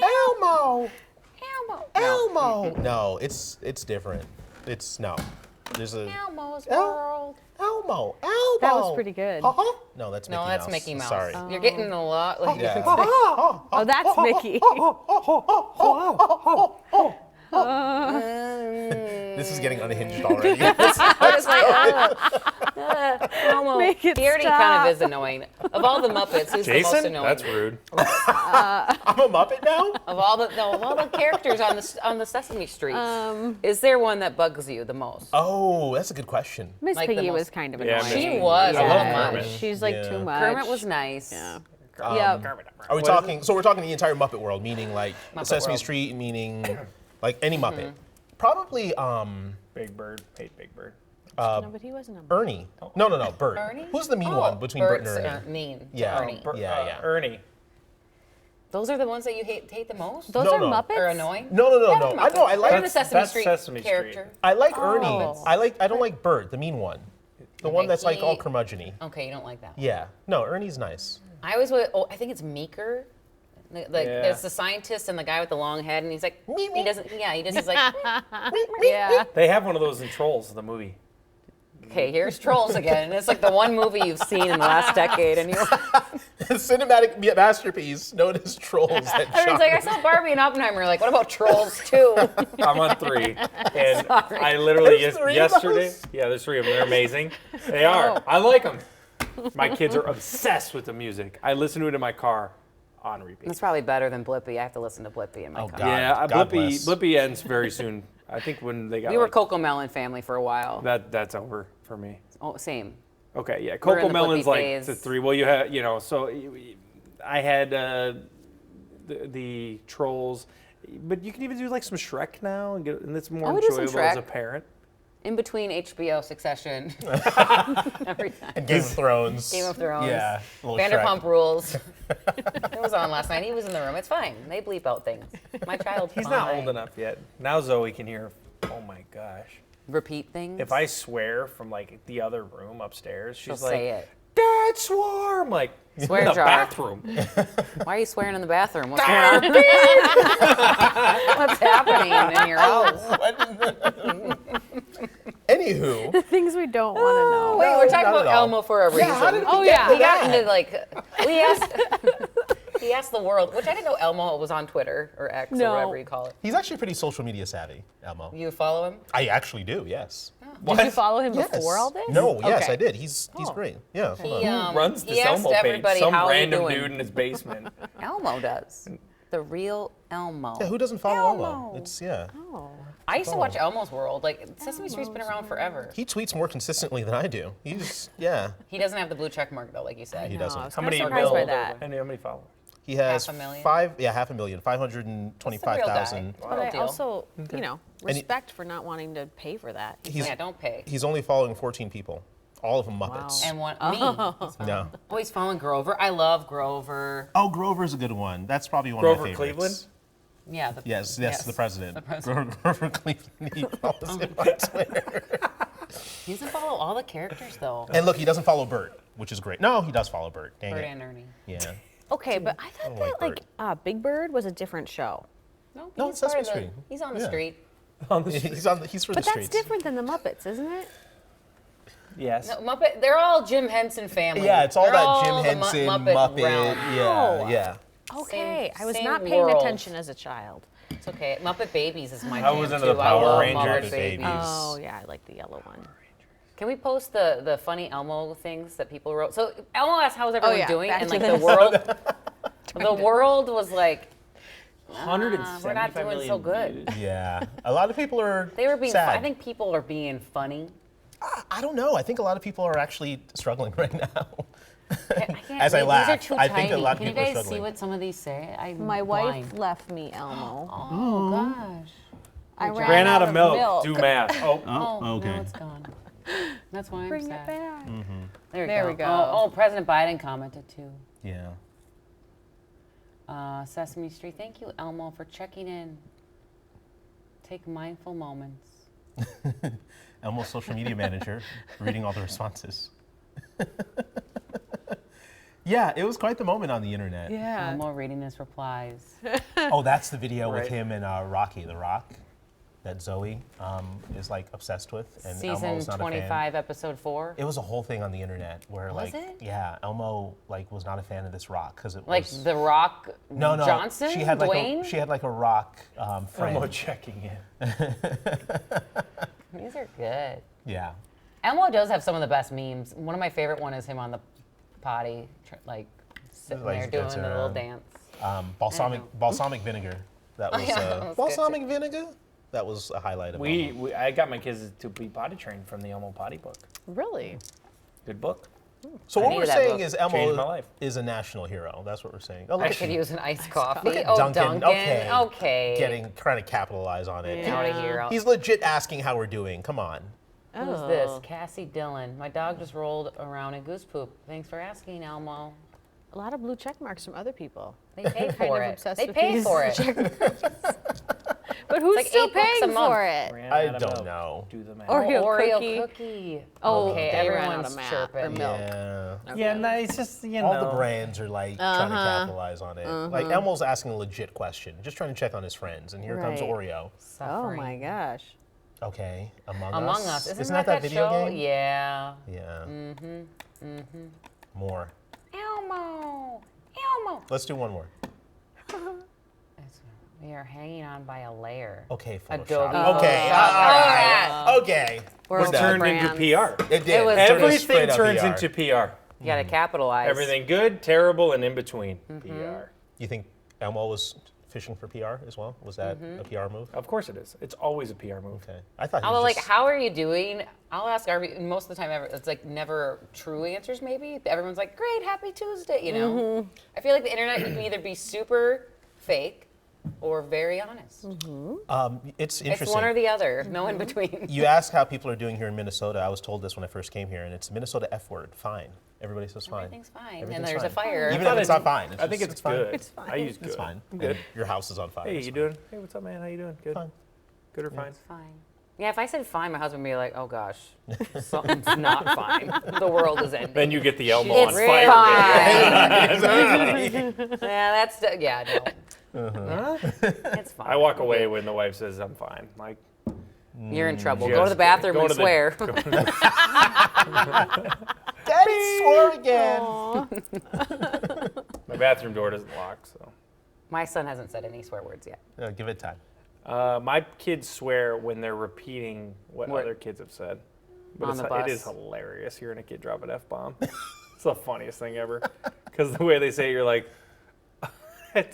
Elmo. Elmo. Elmo. No, it's different. There's a Elmo's World. Elmo. That was pretty good. No, that's Mickey No, Mouse. that's Mickey Mouse. Sorry. You're getting a lot. Like, Yeah. Oh, that's Mickey. This is getting unhinged already. I was like, Elmo. Make it He already stop. kind of is annoying. Of all the Muppets, who's the most Jason? annoying? That's rude. I'm a Muppet now? Of all the characters on the Sesame Street, is there one that bugs you the most? Oh, that's a good question. Miss Like the Piggy was most- kind of Yeah, annoying. Miss She Piggy. was I a love lot. Kermit. She's like Yeah. too much. Kermit was nice. Yeah. Are we talking? So we're talking the entire Muppet world, meaning like Muppet Sesame World. Street, meaning like any Muppet. Probably Big Bird. Hate Big Bird. No, but he wasn't a Ernie. No, Bert. Ernie? Who's the mean one between Bert and Bert's Ernie? mean. Yeah. Ernie. Yeah. Ernie. Those are the ones that you hate the most? Those No, are no. Muppets? Or annoying? No. I know. I They're like. the Sesame That's Street Sesame Street. character. I like Ernie. Oh. I don't like Bert, the mean one. The one that's like all Mickey. curmudgeon-y. Okay, you don't like that one. Yeah. No, Ernie's nice. I always I think it's Meeker. Like there's the scientist and the guy with the long head, and he's like, he doesn't. Yeah, he just is like, Yeah. They have one of those in Trolls, the movie. okay, here's Trolls again, and it's like the one movie you've seen in the last decade, and you're Cinematic masterpiece known as Trolls. That everyone's like, I saw Barbie and Oppenheimer. Like, what about Trolls 2? I'm on 3. And I literally, There's 3 of yesterday, those? yeah, there's 3 of them. They're amazing. They are. I like them. My kids are obsessed with the music. I listen to it in my car on repeat. That's probably better than Blippi. I have to listen to Blippi in my car. God. Yeah, God bless. Blippi ends very soon. I think when they got We were like, Coco Melon family for a while. that's over for me. Oh, same. Okay, yeah, We're in Coco the Melon's Blippi like phase. the 3. Well, you have, so I had the Trolls, but you can even do like some Shrek now, and it's more we do some enjoyable as a Shrek. parent. In between HBO, Succession, every time. And Game of Thrones. Game of Thrones. Yeah. little Vanderpump Shrek. Rules. It was on last night. He was in the room. It's fine. They bleep out things. My child's He's fine. not old enough yet. Now Zoe can hear. Oh my gosh! Repeat things. If I swear from like the other room upstairs, She'll she's like, say it. "Dad swore." I'm like, Swear in the jar. bathroom. Why are you swearing in the bathroom? What's going on? What's happening in your house? Anywho, Things we don't want to know. Wait, we're talking not about at all. Elmo for a reason. how did we Oh, get yeah. to He got that? into like he asked the world, which I didn't know Elmo was on Twitter or X No. or whatever you call it. He's actually pretty social media savvy, Elmo. You follow him? I actually do, yes. Did you follow him Yes. before all this? No, yes, Okay. I did. He's great. Yeah. hold on. Who runs he this asked Elmo page? everybody, Some how are you random doing? dude in his basement. Elmo does. The real Elmo. Yeah, who doesn't follow Elmo? Elmo. It's yeah. Oh. I used to watch Elmo's World. Like Sesame Street's been around forever. He tweets more consistently than I do. He's yeah. He doesn't have the blue check mark though, like you said. He No, doesn't. I was How kinda many surprised by mil- that. How many followers? He has 500,000? 500,000, 525,000. That's the real guy. But I deal. also, he- respect for not wanting to pay for that. Yeah, don't pay. He's only following 14 people. All of them Muppets. And me. No. Oh, he's following Grover. I love Grover. Oh, Grover's a good one. That's probably one Grover of my favorites. Cleveland? Yeah. Yes, the president. The president. Grover Cleveland. He follows him on Twitter. He doesn't follow all the characters though. And look, he doesn't follow Bert, which is great. No, he does follow Bert. Dang Bert it. and Ernie. Yeah. Okay, but I thought like that Big Bird was a different show. No, No, he's it's Sesame part of the- Street. He's on the Yeah. street. He's for But the that's streets. different than the Muppets, isn't it? Yes. No, Muppet. They're all Jim Henson family. Yeah, it's all They're that Jim the Henson Muppet realm. Yeah, yeah. Okay, I was same not paying world. attention as a child. It's okay. Muppet Babies is my I jam was into too. the I Power love Rangers. Muppet Babies. Babies. Oh yeah, I like the yellow one. Can we post the funny Elmo things that people wrote? So Elmo asked, "How's everyone yeah, doing?" back And to like the this. world, the world was like, 175 we're not doing million so good. views. Yeah. A lot of people are They were being. sad. I think people are being funny. I don't know. I think a lot of people are actually struggling right now. I can't As I read. laugh, these are too I tiny. think a lot of Can people are you guys see struggling. what some of these say? I'm My wife blind. left me Elmo. Oh gosh. I Ran out of milk. Do math. Oh. Oh, okay. no, it's gone. That's why I'm Bring sad. it back. There, There we we go. go. Oh, President Biden commented too. Yeah. Sesame Street. Thank you, Elmo, for checking in. Take mindful moments. Elmo's social media manager, reading all the responses. Yeah, it was quite the moment on the internet. Yeah. Elmo reading his replies. Oh, that's the video with Right. him and Rocky the Rock that Zoe is like obsessed with, and Season Elmo's not a fan. 25, episode 4. It was a whole thing on the internet where Was like it? yeah, Elmo like was not a fan of this Rock because it Like was The Rock no Johnson? She had like Dwayne? she had like a Rock friend. Elmo checking in. These are good. Yeah. Elmo does have some of the best memes. One of my favorite one is him on the potty, like sitting Like there doing dancing the little around. dance. Balsamic vinegar. That was yeah, that was good, balsamic vinegar. That was a highlight of Elmo. I got my kids to be potty trained from the Elmo potty book. Really? Good book. So I what needed we're that saying book. is Changed my Elmo life. is a national hero. That's what we're saying. Oh, look I at could you. use an iced coffee. Look at Oh, Duncan. Duncan. Okay. Trying to capitalize on it. Out of here. He's legit asking how we're doing. Come on. Who's this? Cassie Dillon. My dog just rolled around in goose poop. Thanks for asking, Elmo. A lot of blue check marks from other people. They paid Kind for of it. obsessed They with paid these for it. But who's like still $8 a paying month. for it? Ran I out of don't milk. know. Do the math. Oreo cookie. cookie. Oh, okay, they ran out everyone's of math chirping. or milk. Yeah. Yeah, no, it's just, you know. All the brands are like trying to capitalize on it. Like Elmo's asking a legit question, just trying to check on his friends, and here comes Right. Oreo. Oh Suffering. my gosh. Okay, Among Among Us. Isn't that video show? game? Yeah. Yeah. More. Elmo. Elmo. Let's do one more. We are hanging on by a layer. Okay, Photoshop. Adobe. Okay, all right. Okay. We're It turned into brands. PR. It did. It was- Turned Everything straight up turns PR. into PR. You gotta capitalize. Everything good, terrible, and in between. PR. You think Elmo was fishing for PR as well? Was that a PR move? Of course it is. It's always a PR move. Okay. I thought he I'll was like, just, how are you doing? I'll ask Arby most of the time. It's like never true answers. Maybe everyone's like, "Great, happy Tuesday." You know. I feel like the internet, you can either be super fake or very honest. it's interesting. It's one or the other. No in between. You asked how people are doing here in Minnesota. I was told this when I first came here, and it's Minnesota F word, fine. Everybody says fine. Everything's fine. Everything's And there's a fine. fire. Even if it's not fine. I think it's fine. good. It's fine. I use good. It's fine. I'm good. And your house is on fire. Hey, It's you fine. doing? Hey, what's up, man? How you doing? Good. Fine. Good or fine? It's fine. Yeah, if I said fine, my husband would be like, "Oh gosh, something's not fine. The world is ending." Then you get the Elmo It's on fire. fine. Yeah, that's yeah. No. It's fine. I walk away when the wife says I'm fine. Like, You're in trouble. Just Go to the bathroom go and to the- swear. Daddy swore again. my bathroom door doesn't lock, so. My son hasn't said any swear words yet. Give it time. My kids swear when they're repeating what What? other kids have said. But On the bus. it is hilarious hearing a kid drop an F-bomb. It's the funniest thing ever. Because the way they say it, you're like,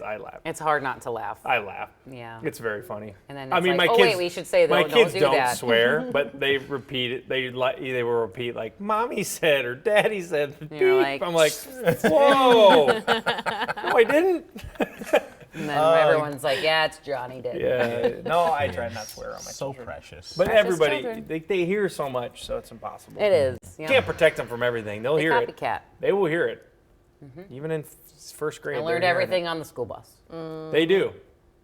I laugh. It's hard not to laugh. I laugh. Yeah. It's very funny. And then I it's mean, like, my oh, kids. wait, we should say, my don't kids do don't that. swear, but they repeat it. They will repeat like, "Mommy said" or "Daddy said." You're Beep. like, I'm like, whoa! No, I didn't. And then everyone's like, yeah, it's Johnny did. Yeah. No, I try not to swear on my So children. precious. But Precious everybody, children. they hear so much, so it's impossible. It is. You Yeah. can't protect them from everything. They'll They hear it. copycat. They will hear it. Even in first grade. I they're learned hearing everything on the school bus. it. They do.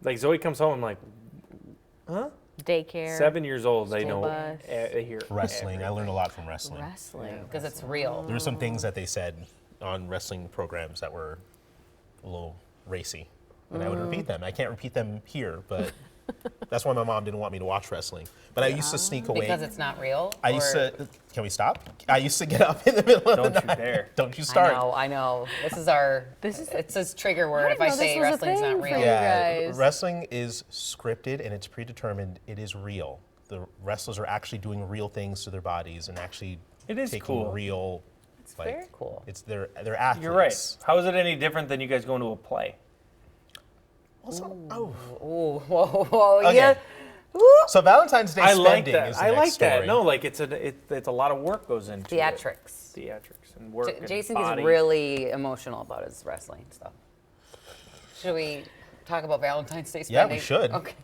Like Zoe comes home, I'm like, Daycare. 7 years old. They know. bus. They hear wrestling. I everything. learned a lot from wrestling. Wrestling. Because it's real. There were some things that they said on wrestling programs that were a little racy, and I would repeat them. I can't repeat them here, but that's why my mom didn't want me to watch wrestling. But I used to sneak away. Because it's not real. I used or- to. Can we stop? I used to get up in the middle of Don't the you night. dare. Don't you start. I know. This is our. It's his trigger word. I If I didn't know say this was a wrestling's thing not for real. you. Yeah, guys. wrestling is scripted and it's predetermined. It is real. The wrestlers are actually doing real things to their bodies and actually It is taking cool. real. It's very cool. It's they're athletes. You're right. How is it any different than you guys going to a play? Also, Ooh, whoa, Okay. yeah. so Valentine's Day I spending like that. is the I next like that. story. No, like it's a lot of work goes into Theatrics. it. Theatrics and work. and Jason body. gets really emotional about his wrestling stuff. Should we talk about Valentine's Day Yeah, spending? we should. Okay.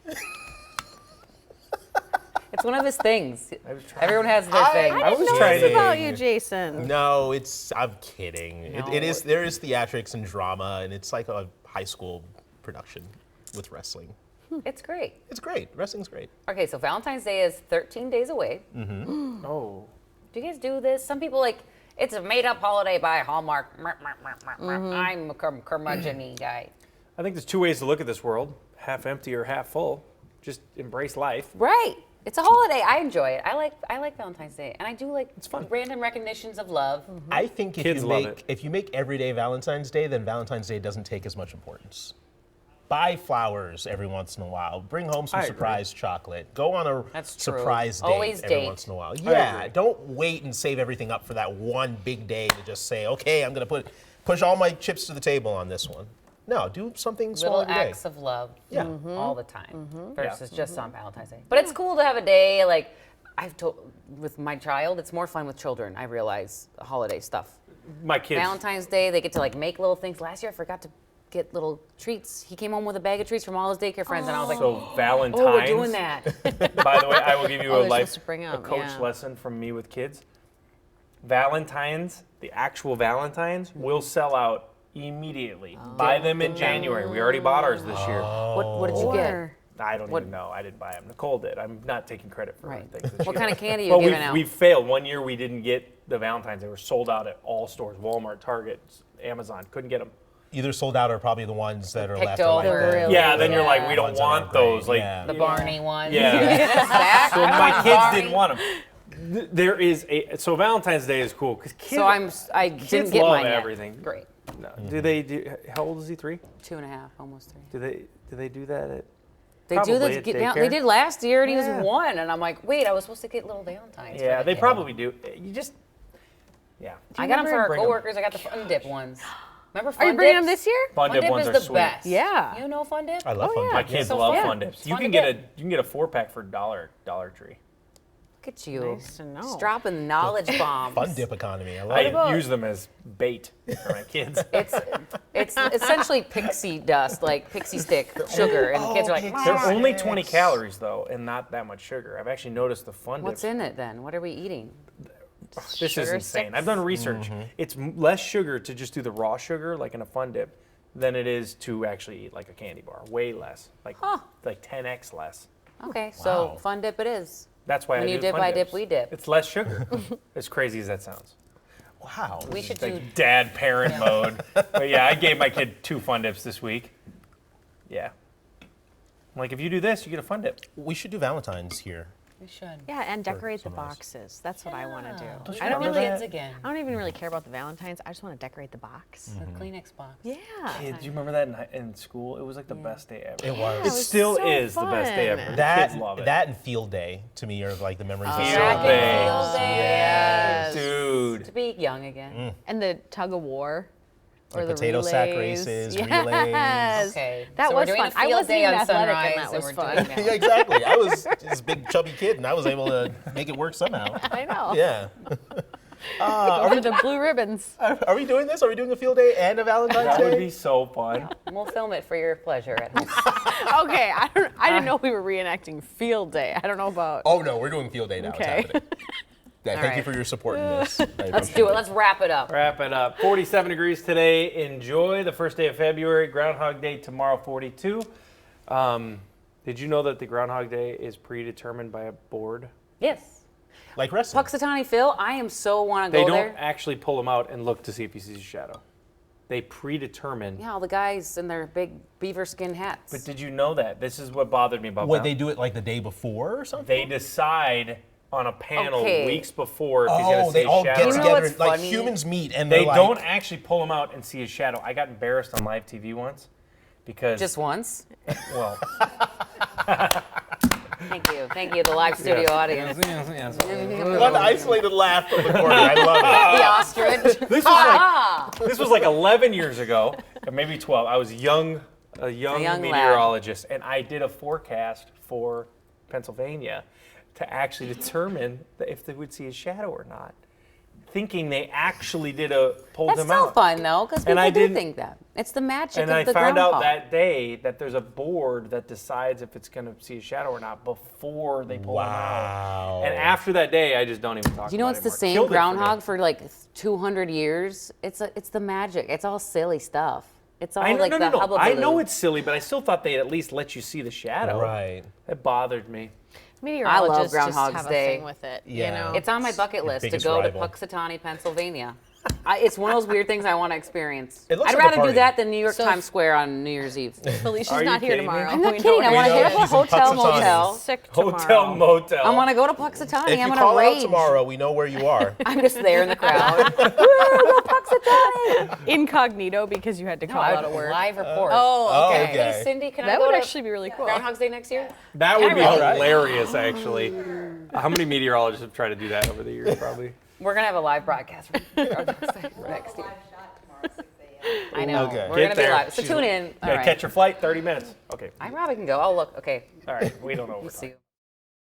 It's one of his things. I was trying- Everyone has their thing. I was No, trying it's to. about you, Jason. No, I'm kidding. No. It is. There is theatrics and drama, and it's like a high school production with wrestling. It's great. It's great. Wrestling's great. Okay, so Valentine's Day is 13 days away. Oh, Do you guys do this? Some people like, it's a made-up holiday by Hallmark. I'm a curmudgeon-y guy. I think there's two ways to look at this world: half empty or half full. Just embrace life. Right. It's a holiday. I enjoy it. I like Valentine's Day, and I do like fun. random recognitions of love. I think Kids love it. if you make every day Valentine's Day, then Valentine's Day doesn't take as much importance. Buy flowers every once in a while. Bring home some I agree. surprise chocolate. Go on a That's true. surprise date Always every date. once in a while. agree. Yeah, don't wait and save everything up for that one big day to just say, okay, I'm gonna push all my chips to the table on this one. No, do something small Little every day. acts of love Yeah. all the time versus Yeah. just on Valentine's Day. But it's cool to have a day like I've told with my child. It's more fun with children. I realize holiday stuff. My kids. Valentine's Day, they get to like make little things. Last year, I forgot to get little treats. He came home with a bag of treats from all his daycare friends, and I was like, So Valentine's. "Oh, we're doing that." By the way, I will give you Oh, a they're life supposed to bring a up, coach yeah. lesson from me with kids. Valentine's, the actual Valentine's, will sell out immediately. Buy them in January. We already bought ours this year. What did you get? Or- I don't even know. I didn't buy them. Nicole did. I'm not taking credit for Right. things this What year. kind of candy are you Well, giving out? we failed. One year we didn't get the Valentine's. They were sold out at all stores: Walmart, Target, Amazon. Couldn't get them. Either sold out or probably the ones that are Picked left. are like over. the- Yeah, then you're like, we don't ones that want aren't great. those. Like, Yeah. The Barney one. Yeah. Back. so I my want kids Barney. didn't want them. There is so Valentine's Day is cool because kids. So I didn't kids get love mine yet. everything. Great. No. Do they do? How old is he? 3? 2.5, almost 3. Do they do that at? They do Probably this. at They daycare. did last year, and he Yeah. was 1, and I'm like, wait, I was supposed to get little Valentines. Yeah, for they the kid. probably do. You just. Yeah. I got them for our Bring 'em. coworkers. I got the Fun Dip ones. Remember Fun Are you bringing them Dips? this year? Fun Dip ones is are the sweet. best. Yeah. You know Fun Dip? I love Oh, fun. yeah. My Dip. kids so love fun. Fun Dips. It's You fun can to get get. you can get a 4-pack for Dollar Tree. Look at you. Nice to know. Just dropping knowledge bombs. Fun dip economy. I love I it. use them as bait for my kids. It's essentially pixie dust, like pixie stick sugar, and the kids are like, pixie They're Yes. only 20 calories though, and not that much sugar. I've actually noticed the Fun "What's Dips. in it then? What are we eating?" This is Sugar insane. sticks? I've done research. It's less sugar to just do the raw sugar, like in a Fun Dip, than it is to actually eat like a candy bar. Way less, like 10x less. Okay, so Wow. Fun Dip it is. That's why When I you do dip, Fun I dip, Dips. we dip. It's less sugar. As crazy as that sounds. Wow. We should do. Like dad parent mode. But yeah, I gave my kid 2 Fun Dips this week. Yeah. I'm like, if you do this, you get a Fun Dip. We should do Valentine's here. We should. Yeah, and decorate the sunrise. boxes. That's what I want to do. Don't you I don't remember really. kids again? I don't even really care about the Valentines. I just want to decorate the box. The Kleenex box. Yeah. Kids, do you remember that in school? It was like the best day ever. It was. It was still so is the best day fun. ever. That Kids love it. that and field day to me are like the memories of Field so day. Field day. Yes. Dude. To be young again. And the tug of war. Or Like the potato sack relays. races, yes. relays. Okay. That so we're was doing fun. a I field wasn't day even on athletic, Sunrise, and that was we're fun. doing Yeah, exactly. I was this big chubby kid, and I was able to make it work somehow. I know. Yeah. Over the blue ribbons. Are we doing this? Are we doing a field day and a Valentine's That Day? would be so fun. We'll film it for your pleasure at home. Okay, I didn't know we were reenacting field day. I don't know about. Oh no, we're doing field day now. Okay. It's happening. Yeah, thank you right. for your support in this. Let's do it. Let's wrap it up. Wrap it up. 47 degrees today. Enjoy the first day of February. Groundhog Day tomorrow, 42. Did you know that the Groundhog Day is predetermined by a board? Yes. Like wrestling. Puxatawny Phil, I am so want to They go don't there. actually pull him out and look to see if he sees a shadow. They predetermine. Yeah, all the guys in their big beaver skin hats. But did you know that? This is what bothered me about What, that. they do it like the day before or something? They decide on a panel Okay. weeks before if he's going to Oh, see they a all shadow. get You know together, what's and, like funny? humans meet, and They they're like, don't actually pull him out and see his shadow. I got embarrassed on live TV once because, Just once. well, Thank you, the live studio audience. one isolated laugh from the corner. I love it. The ostrich. This was like 11 years ago, or maybe 12. I was a young young meteorologist, and I did a forecast for Pennsylvania to actually determine if they would see a shadow or not, thinking they actually pulled That's him still out. fun though, because And people I do didn't- think that. It's the magic And of I the found out groundhog. that day that there's a board that decides if it's going to see a shadow or not before they pull him out. Wow. And after that day, I just don't even talk Do you know about it's it the anymore. same Killed it for me. groundhog for like 200 years? It's the magic. It's all silly stuff. It's all I know, like no, the no, no. I hubbubaloo. know it's silly, but I still thought they'd at least let you see the shadow. Right. That bothered me. Meteorologists just Groundhog's have Day. a thing with it. Yeah. You know? It's on my bucket list to biggest go rival. to Puxatawny, Pennsylvania. It's one of those weird things I want to experience. It looks I'd like a rather do party. that than New York So- Times Square on New Year's Eve. Felicia's Are you not here kidding me? tomorrow. I'm not We kidding. know I want to it. hit up a She's in hotel Puxatawny. motel. Sick tomorrow. Hotel motel. I want to go to Puxatawny. If I'm you gonna call out rage. tomorrow, we know where you are. I'm just there in the crowd. Woo, go Puxatawny! Incognito because you had to call out of work. Live report. Oh, okay. Hey, Cindy, can I That go would to actually be really cool. Groundhog's Day next year? That would be All right. hilarious, actually. How many meteorologists have tried to do that over the years, probably? We're gonna have a live broadcast for Groundhog's Day next year. I know. Okay. We're Get gonna be there. live. So She's- tune in. All Yeah, right. catch your flight, 30 minutes. Okay. I probably can go. Oh look. Okay. All right. We don't know. We'll see you.